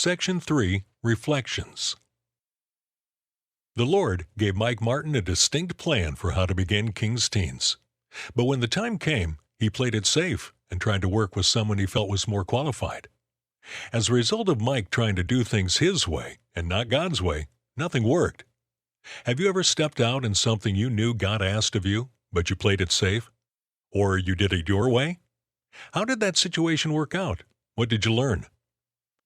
Section 3, Reflections. The Lord gave Mike Martin a distinct plan for how to begin King's Teens. But when the time came, he played it safe and tried to work with someone he felt was more qualified. As a result of Mike trying to do things his way and not God's way, nothing worked. Have you ever stepped out in something you knew God asked of you, but you played it safe? Or you did it your way? How did that situation work out? What did you learn?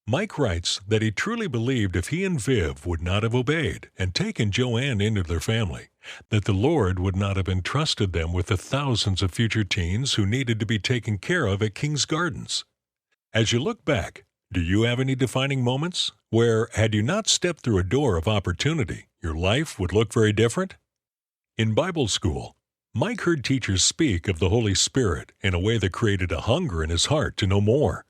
Mike writes that he truly believed if he and Viv would not have obeyed and taken Joanne into their family, that the Lord would not have entrusted them with the thousands of future teens who needed to be taken care of at King's Gardens. As you look back, do you have any defining moments where, had you not stepped through a door of opportunity, your life would look very different? In Bible school, Mike heard teachers speak of the Holy Spirit in a way that created a hunger in his heart to know more.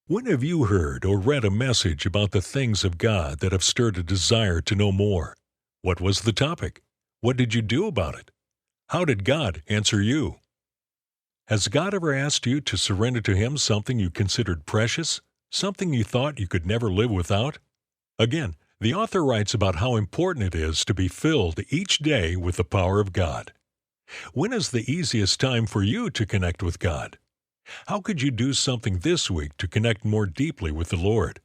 When have you heard or read a message about the things of God that have stirred a desire to know more? What was the topic? What did you do about it? How did God answer you? Has God ever asked you to surrender to Him something you considered precious, something you thought you could never live without? Again, the author writes about how important it is to be filled each day with the power of God. When is the easiest time for you to connect with God? How could you do something this week to connect more deeply with the Lord?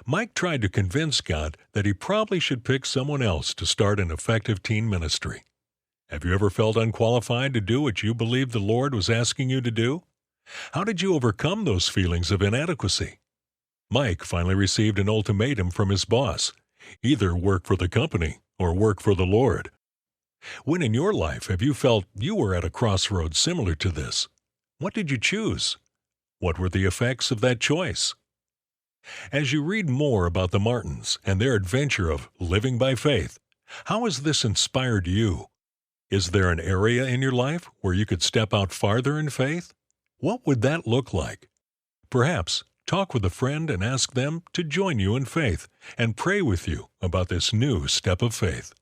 Mike tried to convince God that he probably should pick someone else to start an effective teen ministry. Have you ever felt unqualified to do what you believed the Lord was asking you to do? How did you overcome those feelings of inadequacy? Mike finally received an ultimatum from his boss: either work for the company or work for the Lord. When in your life have you felt you were at a crossroads similar to this? What did you choose? What were the effects of that choice? As you read more about the Martins and their adventure of living by faith, how has this inspired you? Is there an area in your life where you could step out farther in faith? What would that look like? Perhaps talk with a friend and ask them to join you in faith and pray with you about this new step of faith.